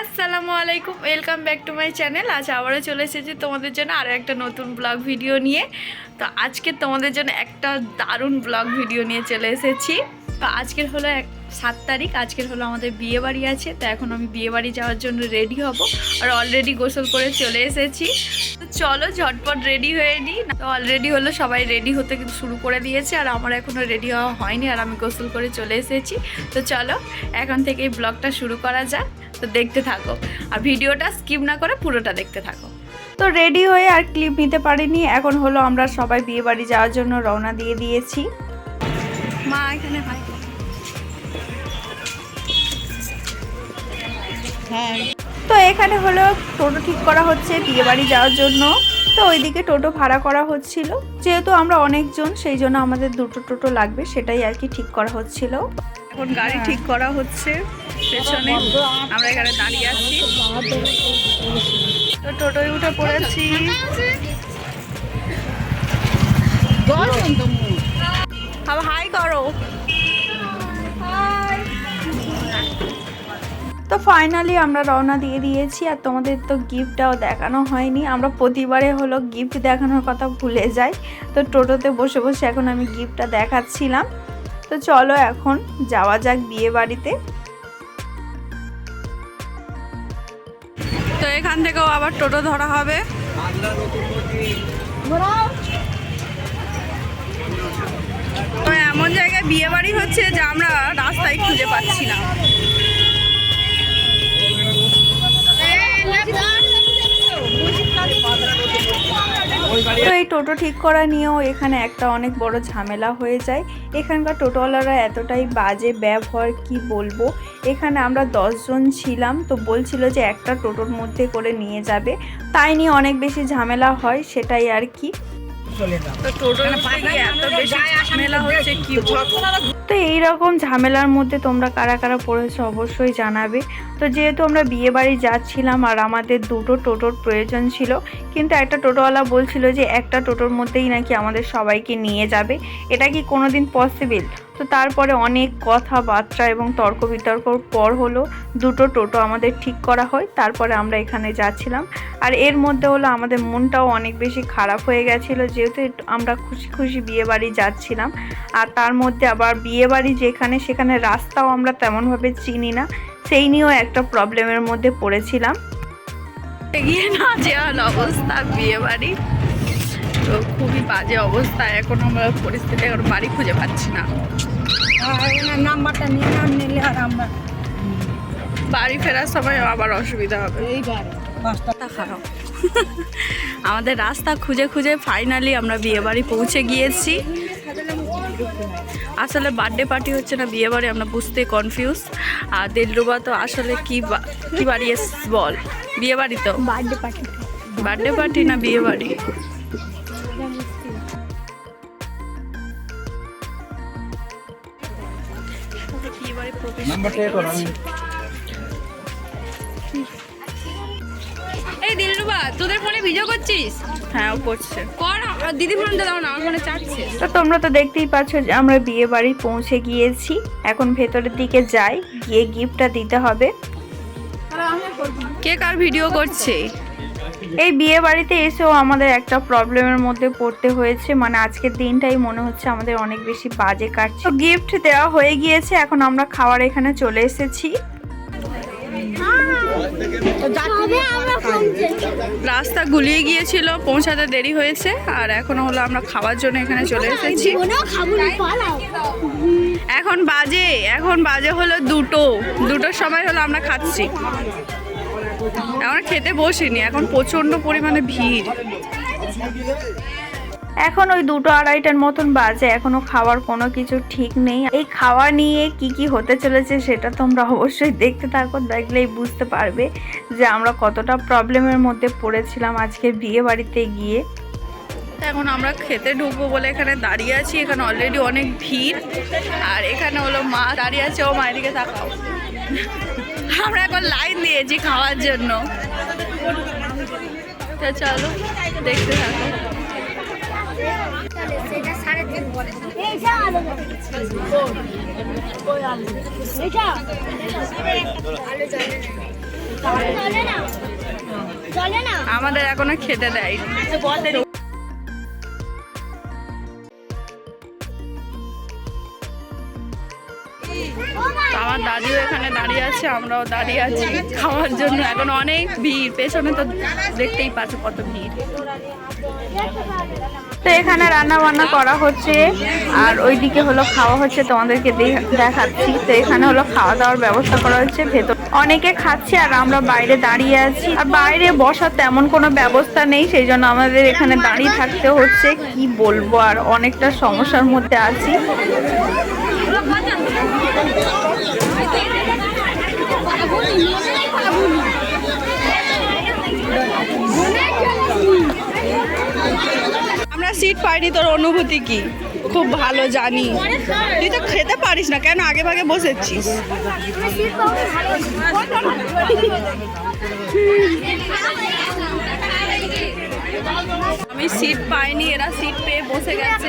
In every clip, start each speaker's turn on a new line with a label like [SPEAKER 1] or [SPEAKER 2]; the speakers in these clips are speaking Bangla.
[SPEAKER 1] আসসালামু আলাইকুম, welcome back to my channel. আজ আবারও চলে এসেছি তোমাদের জন্য আরও একটা নতুন ব্লগ ভিডিও নিয়ে। তো আজকে তোমাদের জন্য একটা দারুণ ব্লগ ভিডিও নিয়ে চলে এসেছি। তো আজকের হলো 7 তারিখ, আজকের হলো আমাদের বিয়ে বাড়ি আছে। তো এখন আমি বিয়ে বাড়ি যাওয়ার জন্য রেডি হব, আর অলরেডি গোসল করে চলে এসেছি। তো চলো ঝটপট রেডি হয়ে নিই। তো অলরেডি হলো সবাই রেডি হতে কিন্তু শুরু করে দিয়েছে, আর আমার এখনও রেডি হওয়া হয়নি, আর আমি গোসল করে চলে এসেছি। তো চলো এখন থেকে এই ব্লগটা শুরু করা যাক। তো দেখতে থাকো, আর ভিডিওটা স্কিপ না করে পুরোটা দেখতে থাকো। তো রেডি হয়ে আর ক্লিপ নিতে পারিনি। এখন হলো আমরা সবাই বিয়ে বাড়ি যাওয়ার জন্য রওনা দিয়ে দিয়েছি। মা এখানে তো এখানে হলো টোটো ঠিক করা হচ্ছে বিয়ে বাড়ি যাওয়ার জন্য। তো ওইদিকে টোটো ভাড়া করা হচ্ছিল, যেহেতু আমরা অনেকজন সেই জন্য আমাদের দুটো টোটো লাগবে, সেটাই আর কি ঠিক করা হচ্ছিল। এখন গাড়ি ঠিক করা হচ্ছে পেছনে, আমরা এখানে দাঁড়িয়ে আছি। তো টোটোয় উঠে পড়েছি। আবার হাই করো। তো ফাইনালি আমরা রওনা দিয়ে দিয়েছি, আর তোমাদের তো গিফটটাও দেখানো হয়নি। আমরা প্রতিবারে হলো গিফট দেখানোর কথা ভুলে যাই। তো টোটোতে বসে বসে এখন আমি গিফটটা দেখাচ্ছিলাম। তো চলো এখন যাওয়া যাক বিয়ে বাড়িতে। তো এখান থেকেও আবার টোটো ধরা হবে। তো এমন জায়গায় বিয়ে বাড়ি হচ্ছে যে আমরা রাস্তায় খুঁজে পাচ্ছি না। তো এই টোটো ঠিক করা নিয়েও এখানে একটা অনেক বড় ঝামেলা হয়ে যায়। এখানকার টোটোওয়ালারা এতটাই বাজে ব্যবহার, কি বলবো। এখানে আমরা 10 জন ছিলাম, তো বলছিল যে একটা টোটোর মধ্যে করে নিয়ে যাবে, তাই নিয়ে অনেক বেশি ঝামেলা হয়, সেটাই আর কি। তো এইরকম ঝামেলার মধ্যে তোমরা কারা কারা পড়েছো অবশ্যই জানাবে। তো যেহেতু আমরা বিয়ে বাড়ি যাচ্ছিলাম আর আমাদের দুটো টোটোর প্রয়োজন ছিল, কিন্তু একটা টোটোওয়ালা বলছিল যে একটা টোটোর মধ্যেই নাকি আমাদের সবাইকে নিয়ে যাবে। এটা কি কোনোদিন পসিবল? তো তারপরে অনেক কথাবার্তা এবং তর্ক বিতর্কর পর হলো দুটো টোটো আমাদের ঠিক করা হয়, তারপরে আমরা এখানে যাচ্ছিলাম। আর এর মধ্যে হলো আমাদের মনটাও অনেক বেশি খারাপ হয়ে গেছিলো, যেহেতু আমরা খুশি খুশি বিয়ে বাড়ি যাচ্ছিলাম। আর তার মধ্যে আবার বিয়ে বাড়ি যেখানে, সেখানে রাস্তাও আমরা তেমনভাবে চিনি না, সেই নিয়েও একটা প্রবলেমের মধ্যে পড়েছিলাম। এগিয়ে না যাওয়ার অবস্থা বিয়ে বাড়ি, তো খুবই বাজে অবস্থা। এখন আমরা পরিস্থিতি, এখন বাড়ি খুঁজে পাচ্ছি না।
[SPEAKER 2] নাম্বারটা নিয়ে না নিলে আর আমরা
[SPEAKER 1] বাড়ি ফেরার সময় আবার অসুবিধা হবে।
[SPEAKER 2] রাস্তাটা খারাপ।
[SPEAKER 1] আমাদের রাস্তা খুঁজে খুঁজে ফাইনালি আমরা বিয়ে বাড়ি পৌঁছে গিয়েছি। আসলে বার্থডে পার্টি হচ্ছে না বিয়ে বাড়ি, আমরা বুঝতে কনফিউজ। আর দিলরুবা তো আসলে কি বাড়ি বল, বিয়ে বাড়ি তো বার্থডে পার্টি না বিয়ে বাড়ি।
[SPEAKER 3] এই দিলরুবা, তোদের ফোনে ভিডিও করছিস?
[SPEAKER 1] হ্যাঁ, ও করছে।
[SPEAKER 3] কর, দিদি ফোনটা দাও না, আমার ফোনে চাচ্ছে।
[SPEAKER 1] তো তোমরা তো দেখতেই পাচ্ছ যে আমরা বিয়ে বাড়ি পৌঁছে গিয়েছি। এখন ভেতরের দিকে যাই, গিয়ে গিফটটা দিতে হবে। কে কার ভিডিও করছে? এই বিয়ে বাড়িতে এসেও আমাদের একটা প্রবলেমের মধ্যে পড়তে হয়েছে, মানে আজকের দিনটাই মনে হচ্ছে আমাদের অনেক বেশি বাজে কাটছে। গিফট দেওয়া হয়ে গিয়েছে, এখন আমরা খাওয়ার এখানে চলে এসেছি। রাস্তা গুলিয়ে গিয়েছিল, পৌঁছাতে দেরি হয়েছে, আর এখন হলো আমরা খাওয়ার জন্য এখানে চলে এসেছি। এখন বাজে হলো দুটোর সময় হলো আমরা খাচ্ছি। আমরা খেতে বসিনি, এখন প্রচন্ড পরিমাণে ভিড়। এখন ওই 2-2:30টার মতন বাজে, এখনো খাওয়ার কোনো কিছু ঠিক নেই। এই খাওয়া নিয়ে কি কি হতে চলেছে সেটা তোমরা অবশ্যই দেখতে থাকো, দেখলেই বুঝতে পারবে যে আমরা কতটা প্রবলেমের মধ্যে পড়েছিলাম আজকে বিয়ে বাড়িতে গিয়ে। এখন আমরা খেতে ঢুকবো বলে এখানে দাঁড়িয়ে আছি। এখানে অলরেডি অনেক ভিড়, আর এখানে হলো মা দাঁড়িয়ে আছে। ও মায়ের দিকে তাকাও। আমরা এখন লাইন দিয়েছি খাওয়ার জন্য। তো চলো দেখতে থাকো।
[SPEAKER 3] আমাদের এখনো খেতে দেয়। আমার দাদিও এখানে দাঁড়িয়ে আছে, আমরাও দাঁড়িয়ে আছি খাওয়ার জন্য। এখন অনেক ভিড়, পেছনে তো দেখতেই পাচ্ছ কত ভিড়।
[SPEAKER 1] তো এখানে রান্না বান্না করা হচ্ছে আর ওইদিকে হলো খাওয়া হচ্ছে, তোমাদেরকে দেখাচ্ছি। তো এখানে হলো খাওয়া দাওয়ার ব্যবস্থা করা হচ্ছে, ভেতর অনেকে খাচ্ছে আর আমরা বাইরে দাঁড়িয়ে আছি। আর বাইরে বসার তেমন কোনো ব্যবস্থা নেই, সেই জন্য আমাদের এখানে দাঁড়িয়ে থাকতে হচ্ছে। কি বলবো, আর অনেকটা সমস্যার মধ্যে আছি।
[SPEAKER 3] আমরা সিট পাইনি, তোর অনুভূতি কি? খুব ভালো জানি, তুই তো খেতে পারিস না কেন, আগে ভাগে বসেছিস। আমি সিট পাইনি, এরা সিট পেয়ে বসে গেছে।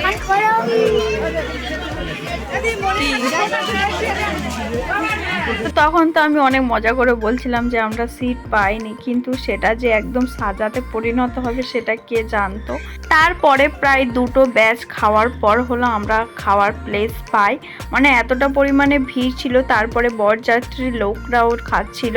[SPEAKER 1] তখন তো আমি অনেক মজা করে বলছিলাম যে আমরা সিট পাইনি, কিন্তু সেটা যে একদম সাজাতে পরিণত হবে সেটা কে জানতো। তারপরে প্রায় 2টো ব্যাচ খাওয়ার পর হলো আমরা খাওয়ার প্লেস পাই। মানে এতটা পরিমাণে ভিড় ছিল, তারপরে বরযাত্রীর লোকরাও খাচ্ছিল।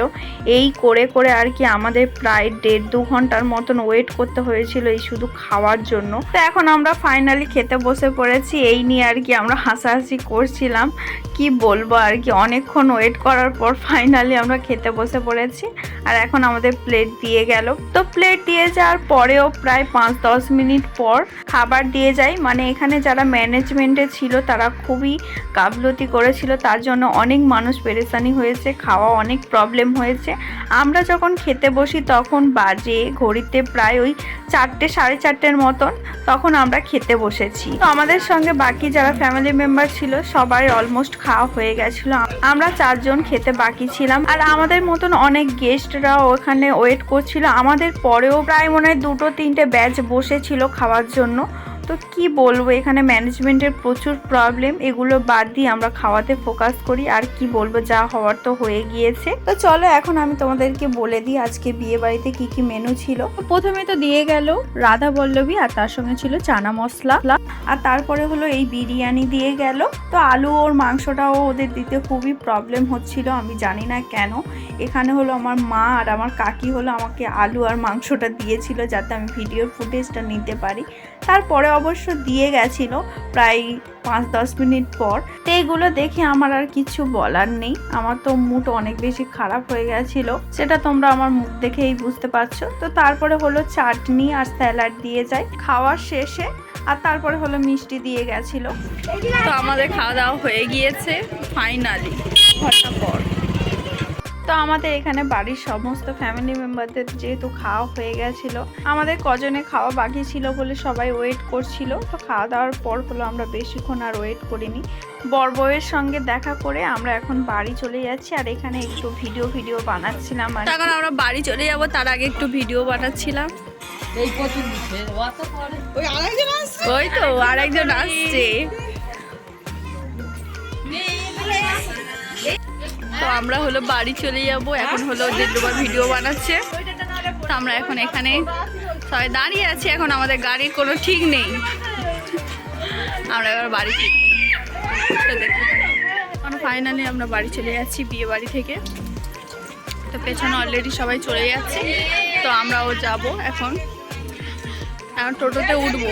[SPEAKER 1] এই করে করে আর কি আমাদের প্রায় 1.5-2 ঘন্টার মতন ওয়েট করতে হয়েছিল এই শুধু খাওয়ার জন্য। তো এখন আমরা ফাইনালি খেতে বসে পড়েছি। এই নিয়ে আর কি আমরা হাসাহাসি করছিলাম। কি বলবো আর কি, অনেকক্ষণ ওয়েট করার পর ফাইনালি আমরা খেতে বসে পড়েছি। আর এখন আমাদের প্লেট দিয়ে গেল। তো প্লেট দিয়ে যাওয়ার পরেও প্রায় 5-10 মিনিট পর খাবার দিয়ে যায়। মানে এখানে যারা ম্যানেজমেন্টে ছিল তারা খুবই গাফলতি করেছিল, তার জন্য অনেক মানুষ পেরেশানি হয়েছে, খাওয়া অনেক প্রবলেম হয়েছে। আমরা যখন খেতে বসি তখন বাজে ঘড়িতে প্রায় ওই 4-4:30 মতন, তখন আমরা খেতে বসেছি। তো আমাদের সঙ্গে বাকি যারা ফ্যামিলি মেম্বার ছিল সবাই অলমোস্ট খাওয়া হয়ে গেছিল। আমরা 4 জন খেতে বাকি ছিলাম। আর আমাদের মতন অনেক গেস্টরাও ওখানে ওয়েট করছিল। আমাদের পরেও প্রায় মনে হয় 2-3টে ব্যাচ বসেছিল খাওয়ার জন্য। তো কি বলবো, এখানে ম্যানেজমেন্টের প্রচুর প্রবলেম। এগুলো বাদ দিয়ে আমরা খাওয়াতে ফোকাস করি। আর কি বলবো, যা হওয়ার তো হয়ে গিয়েছে। তো চলো এখন আমি তোমাদেরকে বলে দিই আজকে বিয়ে বাড়িতে কি কি মেনু ছিল। প্রথমে তো দিয়ে গেল রাধা বল্লভী, আর তার সঙ্গে ছিল চানা মশলা, আর তারপরে হলো এই বিরিয়ানি দিয়ে গেল। তো আলু ওর মাংসটাও ওদের দিতে খুবই প্রবলেম হচ্ছিল, আমি জানি না কেন। এখানে হলো আমার মা আর আমার কাকি হলো আমাকে আলু আর মাংসটা দিয়েছিল যাতে আমি ভিডিওর ফুটেজটা নিতে পারি। তারপরে অবশ্য দিয়ে গেছিল প্রায় 5-10 মিনিট পর। তো এগুলো দেখে আমার আর কিছু বলার নেই, আমার তো মুড অনেক বেশি খারাপ হয়ে গেছিল, সেটা তোমরা আমার মুখ দেখেই বুঝতে পারছো। তো তারপরে হলো চাটনি আর স্যালাড দিয়ে যায় খাওয়ার শেষে, আর তারপরে হলো মিষ্টি দিয়ে গেছিল।
[SPEAKER 3] তো আমাদের খাওয়া দাওয়া হয়ে গিয়েছে ফাইনালি ঘন্টা পর।
[SPEAKER 1] তো আমাদের এখানে বাড়ির সমস্ত ফ্যামিলি মেম্বারদের যেহেতু খাওয়া হয়ে গেছিলো, আমাদের কজনে খাওয়া বাকি ছিল বলে সবাই ওয়েট করছিল। তো খাওয়া দাওয়ার পর হলো আমরা বেশিক্ষণ আর ওয়েট করিনি, বর বউয়ের সঙ্গে দেখা করে আমরা এখন বাড়ি চলে যাচ্ছি। আর এখানে একটু ভিডিও বানাচ্ছিলাম। আর
[SPEAKER 3] এখন আমরা বাড়ি চলে যাব, তার আগে একটু ভিডিও বানাচ্ছিলাম। ওই তো আরেকজন আসছে। তো আমরা হলো বাড়ি চলে যাব, এখন হলো দিলরুবা ভিডিও বানাচ্ছে। তো আমরা এখন এখানে সবাই দাঁড়িয়ে আছি, এখন আমাদের গাড়ির কোনো ঠিক নেই, আমরা এবার বাড়ি এখন ফাইনালি আমরা বাড়ি চলে যাচ্ছি বিয়ে বাড়ি থেকে। তো পেছনে অলরেডি সবাই চলে যাচ্ছে, তো আমরাও যাব। এখন টোটোতে উঠবো,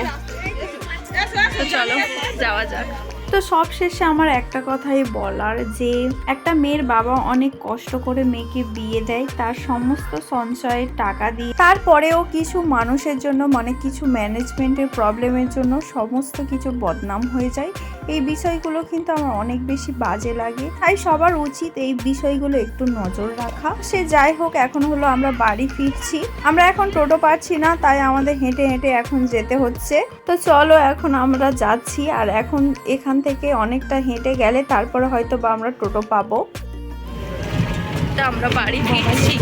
[SPEAKER 3] তো চলো যাওয়া যাক।
[SPEAKER 1] তো সব শেষে আমার একটা কথাই বলার, যে একটা মেয়ের বাবা অনেক কষ্ট করে মেয়েকে বিয়ে দেয় তার সমস্ত সঞ্চয়ের টাকা দিয়ে, তারপরেও কিছু মানুষের জন্য, মানে কিছু ম্যানেজমেন্টের প্রবলেমের জন্য সমস্ত কিছু বদনাম হয়ে যায়। এই বিষয়গুলো কিন্তু আমার অনেক বেশি বাজে লাগে, তাই সবার উচিত এই বিষয়গুলো একটু নজর রাখা। সে যাই হোক, এখন হলো আমরা বাড়ি ফিরছি। আমরা এখন টোটো পাচ্ছি না, তাই আমাদের হেঁটে হেঁটে এখন যেতে হচ্ছে। তো চলো এখন আমরা যাচ্ছি, আর এখন এখান থেকে অনেকটা হেঁটে গেলে তারপরে হয়তো বা আমরা টোটো পাবো।
[SPEAKER 3] তো আমরা বাড়ি ফিরছি,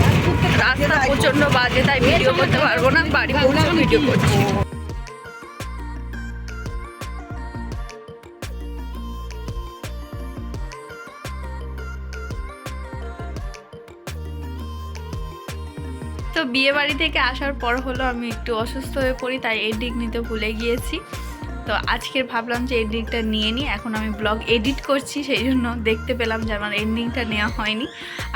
[SPEAKER 3] রাস্তা প্রচন্ড বাজে তাই ভিডিও করতে পারবো না, বাড়ি পৌঁছে ভিডিও করছি। তো বিয়ে বাড়ি থেকে আসার পর হলো আমি একটু অসুস্থ হয়ে পড়ি, তাই এডিট নিতে ভুলে গিয়েছি। তো আজকের ভাবলাম যে এডিটটা নিয়ে নিই, এখন আমি ব্লগ এডিট করছি, সেই জন্য দেখতে পেলাম যে আমার এন্ডিংটা নেওয়া হয়নি।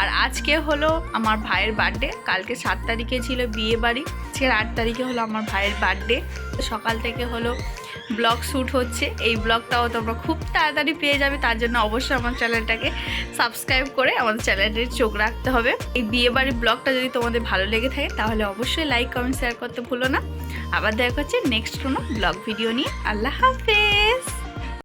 [SPEAKER 3] আর আজকে হলো আমার ভাইয়ের বার্থডে, কালকে 7 তারিখে ছিল বিয়ে বাড়ি, আজকের 8 তারিখে হলো আমার ভাইয়ের বার্থডে। সকাল থেকে হলো ব্লগ শ্যুট হচ্ছে, এই ব্লগটাও তোমরা খুব তাড়াতাড়ি পেয়ে যাবে, তার জন্য অবশ্যই আমার চ্যানেলটাকে সাবস্ক্রাইব করে আমাদের চ্যানেলের চোখ রাখতে হবে। এই বিয়ে বাড়ির ব্লগটা যদি তোমাদের ভালো লেগে থাকে তাহলে অবশ্যই লাইক কমেন্ট শেয়ার করতে ভুলো না। আবার দেখা হচ্ছে নেক্সট কোনো ব্লগ ভিডিও নিয়ে। আল্লাহ হাফেজ।